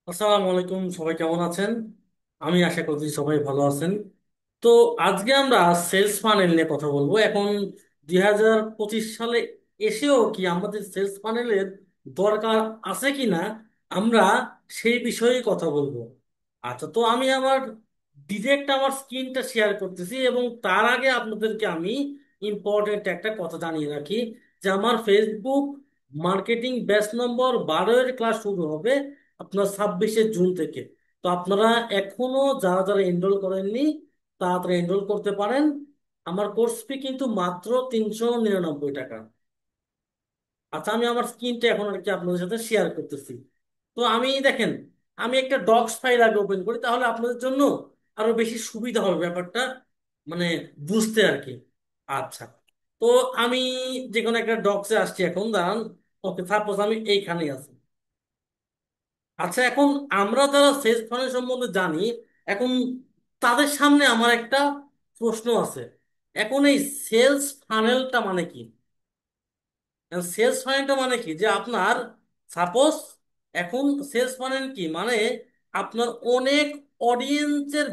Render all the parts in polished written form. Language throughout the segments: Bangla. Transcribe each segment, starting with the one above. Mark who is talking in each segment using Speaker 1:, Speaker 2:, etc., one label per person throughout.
Speaker 1: আসসালামু আলাইকুম, সবাই কেমন আছেন? আমি আশা করছি সবাই ভালো আছেন। তো আজকে আমরা সেলস ফানেল নিয়ে কথা বলবো। এখন 2025 সালে এসেও কি আমাদের সেলস ফানেলের দরকার আছে কি না, আমরা সেই বিষয়ে কথা বলবো। আচ্ছা, তো আমি আমার স্ক্রিনটা শেয়ার করতেছি, এবং তার আগে আপনাদেরকে আমি ইম্পর্টেন্ট একটা কথা জানিয়ে রাখি যে আমার Facebook marketing batch number 12-এর class শুরু হবে আপনার 26শে জুন থেকে। তো আপনারা এখনো যারা যারা এনরোল করেননি, তাড়াতাড়ি এনরোল করতে পারেন। আমার কোর্স ফি কিন্তু মাত্র 399 টাকা। আচ্ছা, আমি আমার স্ক্রিনটা এখন আর কি আপনাদের সাথে শেয়ার করতেছি। তো আমি দেখেন, আমি একটা ডক্স ফাইল আগে ওপেন করি, তাহলে আপনাদের জন্য আরো বেশি সুবিধা হবে ব্যাপারটা, মানে বুঝতে আর কি। আচ্ছা, তো আমি যে কোনো একটা ডক্সে আসছি এখন, দাঁড়ান। ওকে, সাপোজ আমি এইখানে আছি। আচ্ছা, এখন আমরা যারা সেলস ফানেল সম্বন্ধে জানি, এখন তাদের সামনে আমার একটা প্রশ্ন আছে। এখন এই সেলস ফানেলটা মানে কি? সেলস ফানেলটা মানে কি যে আপনার, সাপোজ, এখন সেলস ফানেল কি মানে আপনার অনেক অডিয়েন্সের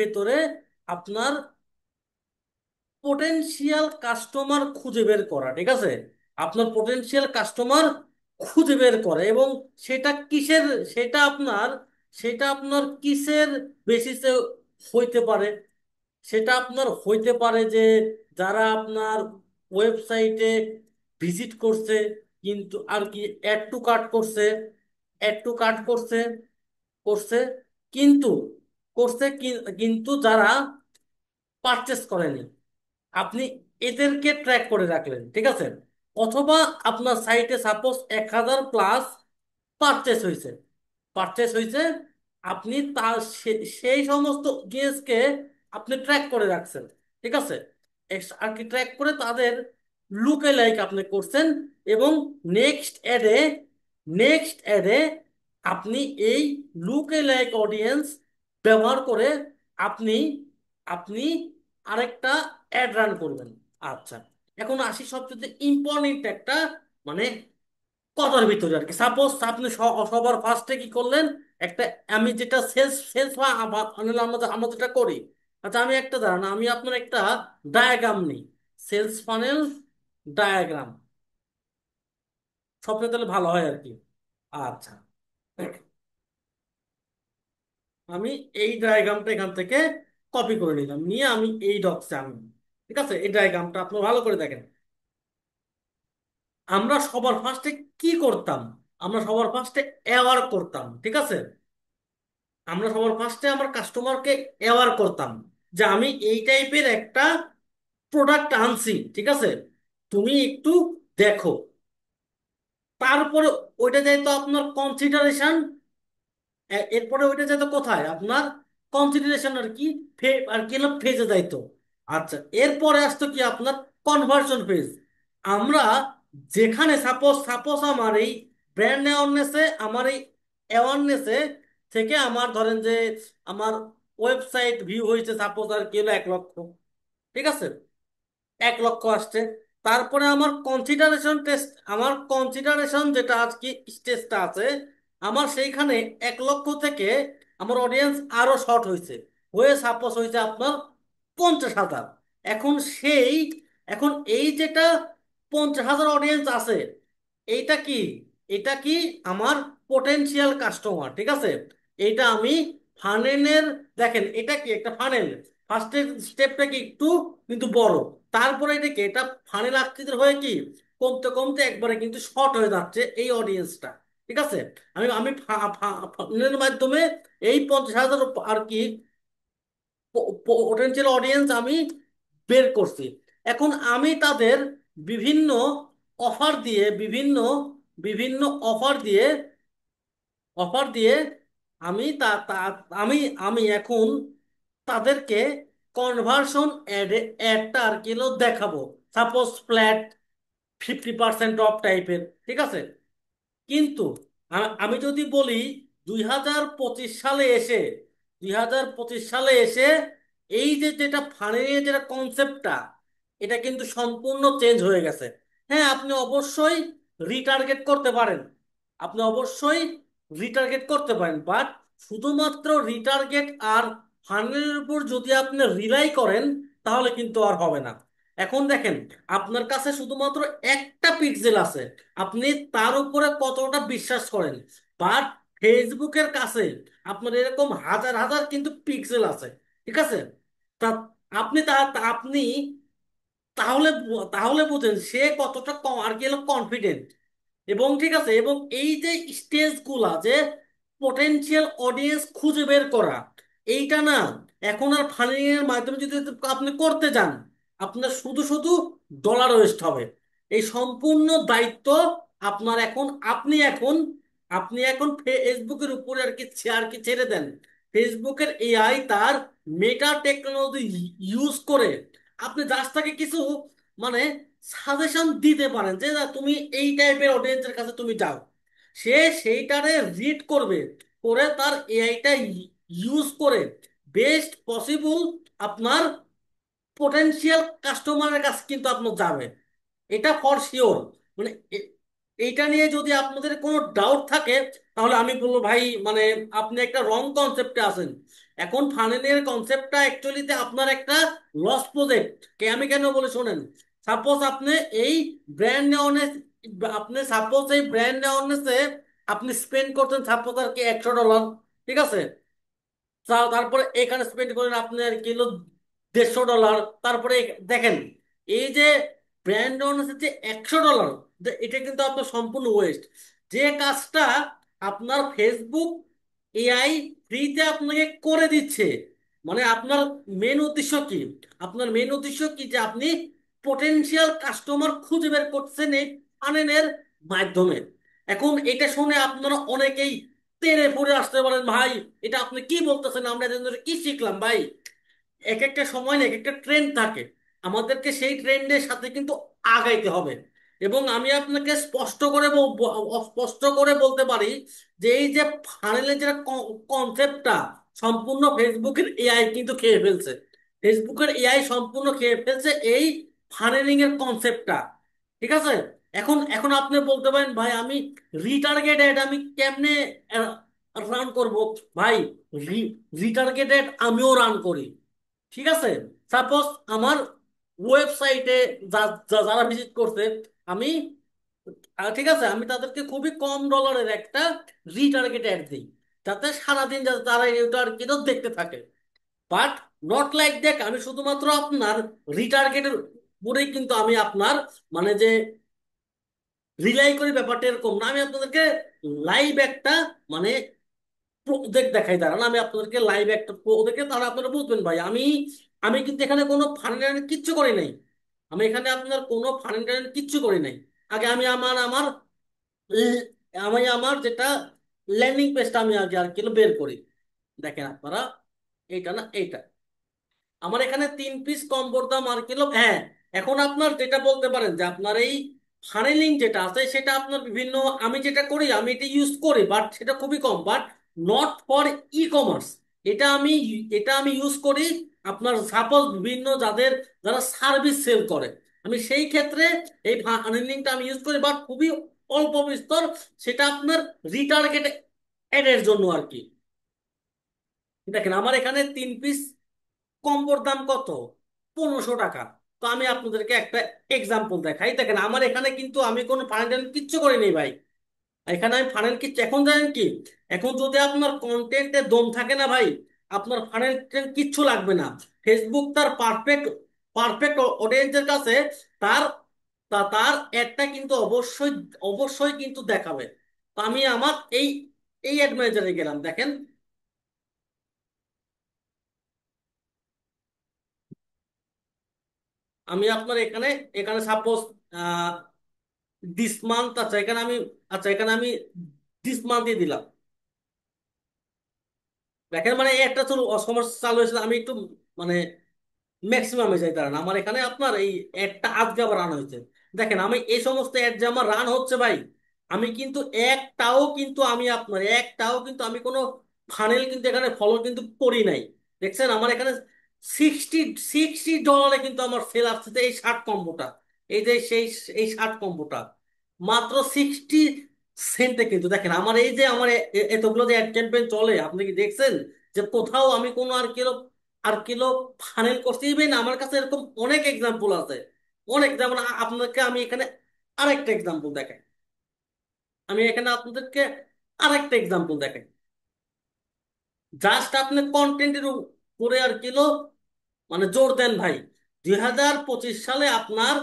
Speaker 1: ভিতরে আপনার পোটেনশিয়াল কাস্টমার খুঁজে বের করা, ঠিক আছে? আপনার পোটেনশিয়াল কাস্টমার খুঁজে বের করে, এবং সেটা কিসের, সেটা আপনার সেটা আপনার কিসের বেসিসে হইতে পারে? সেটা আপনার হইতে পারে যে যারা আপনার ওয়েবসাইটে ভিজিট করছে, কিন্তু আর কি অ্যাড টু কার্ট করছে, অ্যাড টু কার্ট করছে করছে কিন্তু কিন্তু যারা পারচেস করেনি, আপনি এদেরকে ট্র্যাক করে রাখলেন, ঠিক আছে? অথবা আপনার সাইটে সাপোজ 1000+ পারচেস হয়েছে, আপনি তার সেই সমস্ত অডিয়েন্সকে আপনি ট্র্যাক করে রাখছেন, ঠিক আছে? আর কি ট্র্যাক করে তাদের লুকে লাইক আপনি করছেন, এবং নেক্সট অ্যাডে নেক্সট অ্যাডে আপনি এই লুকে লাইক অডিয়েন্স ব্যবহার করে আপনি আপনি আরেকটা অ্যাড রান করবেন। আচ্ছা, এখন আসি সবচেয়ে ইম্পর্টেন্ট একটা, মানে কথার ভিতরে আর কি। সাপোজ আপনি সবার ফার্স্টে কি করলেন, একটা, আমি যেটা সেলস সেলস ফানেল আমরা যেটা করি। আচ্ছা, আমি একটা, দাঁড়ান, আমি আপনার একটা ডায়াগ্রাম নিই, সেলস ফানেল ডায়াগ্রাম, সবচেয়ে তাহলে ভালো হয় আর কি। আচ্ছা, আমি এই ডায়াগ্রামটা এখান থেকে কপি করে নিলাম, নিয়ে আমি এই ডক্সে আনলাম, ঠিক আছে? এই ডায়াগ্রামটা আপনি ভালো করে দেখেন। আমরা সবার ফার্স্টে কি করতাম? আমরা সবার ফার্স্টে অ্যাওয়ার করতাম, ঠিক আছে? আমরা সবার ফার্স্টে আমার কাস্টমারকে অ্যাওয়ার করতাম যে আমি এই টাইপের একটা প্রোডাক্ট আনছি, ঠিক আছে? তুমি একটু দেখো। তারপরে ওইটা যাইতো আপনার কনসিডারেশন, এরপরে ওইটা যাইতো কোথায় আপনার কনসিডারেশন আর কি, আর কি হলো ফেজে যাইতো। আচ্ছা, এরপরে আসতো কি আপনার কনভার্সন ফেজ। আমরা যেখানে সাপোজ সাপোজ আমার এই ব্র্যান্ড অ্যাওয়ারনেসে, আমার এই অ্যাওয়ারনেসে থেকে আমার ধরেন যে আমার ওয়েবসাইট ভিউ হয়েছে সাপোজ আর কি হলো 1 লক্ষ, ঠিক আছে? 1 লক্ষ আসছে। তারপরে আমার কনসিডারেশন যেটা আজকে স্টেজটা আছে, আমার সেইখানে 1 লক্ষ থেকে আমার অডিয়েন্স আরো শর্ট হয়েছে, হয়ে সাপোজ হয়েছে আপনার 50,000। এখন সেই এখন এই যেটা 50,000 অডিয়েন্স আছে, এইটা কি এটা কি আমার পোটেনশিয়াল কাস্টমার, ঠিক আছে? এইটা আমি ফানেলের, দেখেন এটা কি একটা ফানেল, ফার্স্টের স্টেপটা কি একটু কিন্তু বড়, তারপরে এটা কি এটা ফানেল আকৃতির হয়ে কি কমতে কমতে একবারে কিন্তু শর্ট হয়ে যাচ্ছে এই অডিয়েন্সটা, ঠিক আছে? আমি আমি ফানেলের মাধ্যমে এই 50,000 আর কি পোটেনশিয়াল অডিয়েন্স আমি বের করছি। এখন আমি তাদের বিভিন্ন অফার দিয়ে বিভিন্ন বিভিন্ন অফার দিয়ে আমি আমি আমি এখন তাদেরকে কনভার্সন অ্যাডটা আর কিলো দেখাবো, সাপোজ ফ্ল্যাট 50% অফ টাইপের, ঠিক আছে? কিন্তু আমি যদি বলি 2025 সালে এসে এই যে যেটা ফানের যেটা কনসেপ্টটা, এটা কিন্তু সম্পূর্ণ চেঞ্জ হয়ে গেছে। হ্যাঁ, আপনি অবশ্যই রিটার্গেট করতে পারেন, আপনি অবশ্যই রিটার্গেট করতে পারেন, বাট শুধুমাত্র রিটার্গেট আর ফানেলের উপর যদি আপনি রিলাই করেন তাহলে কিন্তু আর হবে না। এখন দেখেন, আপনার কাছে শুধুমাত্র একটা পিক্সেল আছে, আপনি তার উপরে কতটা বিশ্বাস করেন। বাট ফেসবুকের কাছে আপনার এরকম হাজার হাজার কিন্তু পিক্সেল আছে, ঠিক আছে? তা আপনি তাহলে তাহলে বুঝেন সে কতটা আর কি হলো কনফিডেন্ট। এবং ঠিক আছে, এবং এই যে স্টেজ গুলা যে পটেনশিয়াল অডিয়েন্স খুঁজে বের করা, এইটা না এখন আর ফান্ডিং এর মাধ্যমে যদি আপনি করতে যান, আপনার শুধু শুধু ডলার ওয়েস্ট হবে। এই সম্পূর্ণ দায়িত্ব আপনার। এখন আপনি এখন ফেসবুকের উপরে আর কি ছেড়ে দেন। ফেসবুকের এআই তার মেটা টেকনোলজি ইউজ করে আপনি জাস্ট তাকে কিছু মানে সাজেশন দিতে পারেন যে না, তুমি এই টাইপের অডিয়েন্সের কাছে তুমি যাও। সে সেইটারে রিড করবে, করে তার এআইটা ইউজ করে বেস্ট পসিবল আপনার পোটেনশিয়াল কাস্টমারের কাছে কিন্তু আপনার যাবে। এটা ফর শিওর। মানে এইটা নিয়ে যদি আপনাদের কোনো ডাউট থাকে তাহলে আমি বলবো ভাই, মানে আপনি একটা রং কনসেপ্টে আছেন। এখন ফানেলের কনসেপ্টটা অ্যাকচুয়ালিতে আপনার একটা লস প্রজেক্ট। কে আমি কেন বলে শোনেন, সাপোজ আপনি এই ব্র্যান্ড অ্যাওয়ারনেস আপনি সাপোজ এই ব্র্যান্ড অ্যাওয়ারনেসে আপনি স্পেন্ড করতেন সাপোজ আর কি $100, ঠিক আছে? তারপরে এখানে স্পেন্ড করেন আপনার কিলো $150। তারপরে দেখেন, এই যে ব্র্যান্ড ওনার্স যে $100, এটা কিন্তু আপনার সম্পূর্ণ ওয়েস্ট। যে কাজটা আপনার ফেসবুক এআই ফ্রিতে আপনাকে করে দিচ্ছে, মানে আপনার মেন উদ্দেশ্য কি? আপনার মেন উদ্দেশ্য কি যে আপনি পটেনশিয়াল কাস্টমার খুঁজে বের করছেন এই ফানেলের মাধ্যমে। এখন এটা শুনে আপনারা অনেকেই তেড়ে ফুড়ে আসতে পারেন, ভাই এটা আপনি কি বলতেছেন, আমরা এদের ধরে কি শিখলাম ভাই? এক একটা সময় না এক একটা ট্রেন্ড থাকে, আমাদেরকে সেই ট্রেন্ডের সাথে কিন্তু আগাইতে হবে। এবং আমি আপনাকে স্পষ্ট করে বলতে পারি যে এই যে ফানেলের যে কনসেপ্টটা সম্পূর্ণ ফেসবুকের এআই কিন্তু খেয়ে ফেলছে। ফেসবুকের এআই সম্পূর্ণ খেয়ে ফেলছে এই ফানেলিং এর কনসেপ্টটা, ঠিক আছে? এখন এখন আপনি বলতে পারেন ভাই আমি রিটার্গেটেড আমি কেমনে রান করব? ভাই রিটার্গেটেড আমিও রান করি, ঠিক আছে? সাপোজ আমার ওয়েবসাইটে যারা ভিজিট করছে, আমি ঠিক আছে আমি তাদেরকে খুবই কম ডলারের একটা রিটার্গেট অ্যাড দিই, যাতে সারাদিন যাতে তারা এটা আর কি দেখতে থাকে। বাট নট লাইক দ্যাট, আমি শুধুমাত্র আপনার রিটার্গেটের উপরেই কিন্তু আমি আপনার মানে যে রিলাই করি, ব্যাপারটা এরকম না। আমি আপনাদেরকে লাইভ একটা মানে প্রজেক্ট দেখাই, দাঁড়ান আমি আপনাদেরকে লাইভ একটা দেখে তাহলে আপনারা বুঝবেন ভাই। আমি আমি কিন্তু এখানে কোনো ফান্ড কিচ্ছু করি নাই। আমি এখানে আপনার কোনো ফান্ড কিচ্ছু করি নাই। আগে আমি আমার আমার ল- আমি আমার যেটা ল্যান্ডিং পেজটা আমি আগে আর কি বের করি। দেখেন আপনারা, এইটা না এইটা আমার এখানে 3 পিস কম্বোর দাম আর কিলো, হ্যাঁ। এখন আপনার যেটা বলতে পারেন যে আপনার এই ফানেলিং যেটা আছে সেটা আপনার বিভিন্ন, আমি যেটা করি আমি এটা ইউজ করি বাট সেটা খুবই কম, but not for e commerce. এটা আমি এটা আমি ইউজ করি আপনার সাপোজ বিভিন্ন যারা সার্ভিস সেল করে, আমি সেই ক্ষেত্রে এই ফানেলিংটা আমি ইউজ করি, বাট খুবই অল্প বিস্তর। সেটা আপনার রিটার্গেট এর জন্য আর কি। দেখেন আমার এখানে 3 পিস কম্বোর দাম কত, 1500 টাকা। তো আমি আপনাদেরকে একটা এক্সাম্পল দেখাই, দেখেন আমার এখানে কিন্তু আমি কোনো ফাইনাল কিচ্ছু করিনি ভাই। এখানে আমি ফাইনাল কিচ্ছু, এখন জানেন কি, এখন যদি আপনার কন্টেন্টে দম থাকে না ভাই, আপনার ফাইনাল কিচ্ছু লাগবে না। ফেসবুক তার পারফেক্ট পারফেক্ট অডিয়েন্সের কাছে তার তার অ্যাডটা কিন্তু অবশ্যই অবশ্যই কিন্তু দেখাবে। তো আমি আমার এই এই অ্যাড ম্যানেজারে গেলাম, দেখেন আমি আপনার এখানে এখানে সাপোজ দিস মান্থ, আচ্ছা এখানে আমি দিস মান্থই দিলাম। দেখেন মানে এই একটা সমস্যা চালু হয়েছিল, আমি একটু মানে ম্যাক্সিমামে যাই, দাঁড়ান আমার এখানে আপনার এই অ্যাডটা আজকে আবার রান হয়েছে। দেখেন আমি এই সমস্ত অ্যাড যে আমার রান হচ্ছে ভাই, আমি কিন্তু একটাও কিন্তু আমি কোনো ফানেল কিন্তু এখানে ফলো কিন্তু করি নাই। দেখছেন আমার এখানে সিক্সটি $60 কিন্তু আমার সেল আসছে এই শার্ট কম্বোটা, এই যে সেই এই শার্ট কম্বোটা মাত্র সেন্টে কিন্তু দেখেন আমার এই যে আমার এতগুলো যে অ্যাড ক্যাম্পেইন চলে, আপনি কি দেখছেন যে কোথাও আমি কোনো আর কিলো ফানেল করছি? ইভেন আমার কাছে এরকম অনেক এক্সাম্পল আছে, অনেক। যেমন আপনাকে আমি এখানে আরেকটা এক্সাম্পল দেখাই, আমি এখানে আপনাদেরকে আরেকটা এক্সাম্পল দেখাই। জাস্ট আপনি কন্টেন্টের উপরে আর কিলো মানে জোর দেন ভাই। 2025 সালে আপনার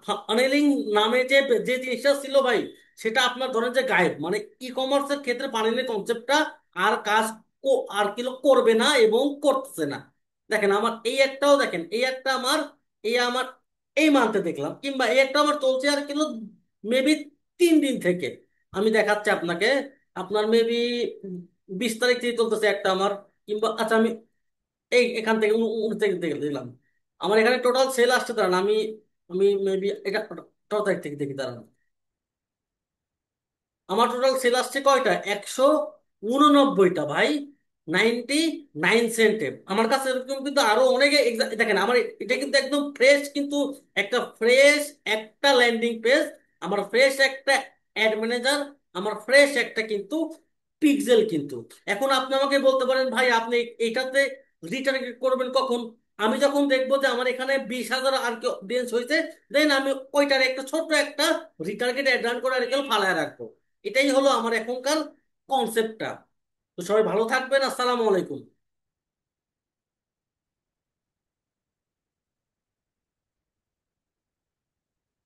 Speaker 1: ফানেলিং নামে যে যে জিনিসটা ছিল ভাই, সেটা আপনার ধরেন যে গায়েব, মানে ই কমার্সের ক্ষেত্রে ফানেলিং কনসেপ্টটা আর কাজ আর কিলো করবে না এবং করতেছে না। দেখেন আমার এই একটাও, দেখেন এই একটা আমার, আমার এই মান্থে দেখলাম, কিংবা এই একটা আমার চলছে আর কিলো মেবি 3 দিন থেকে। আমি দেখাচ্ছি আপনাকে, আপনার মেবি 20 তারিখ থেকে চলতেছে একটা আমার, কিংবা আচ্ছা আমি এই এখান থেকে 29 তারিখ থেকে দিলাম। আমার এখানে টোটাল সেল আসছে, দাঁড়ান আমি আমি মেবি এটা 18 তারিখ থেকে দেখি, দাঁড়ান। আমার টোটাল সেল আসছে কয়টা, 189টা ভাই, 99 সেন্টে। আমার কাছে এরকম কিন্তু আরো অনেকে দেখেন আমার এটা কিন্তু একদম ফ্রেশ, কিন্তু একটা ফ্রেশ একটা ল্যান্ডিং পেজ, আমার ফ্রেশ একটা অ্যাড ম্যানেজার, আমার ফ্রেশ একটা কিন্তু পিক্সেল কিন্তু। এখন আপনি আমাকে বলতে পারেন ভাই আপনি এটাতে রিটার্গেট করবেন কখন? আমি যখন দেখবো যে আমার এখানে 20,000 আর কি অডিয়েন্স হয়েছে, দেন আমি ওইটার একটা ছোট্ট একটা রিটার্গেট অ্যাড রান করে আর কি ফালায় রাখবো। এটাই হলো আমার এখনকার কনসেপ্টটা। তো সবাই ভালো থাকবেন, আসসালামু আলাইকুম।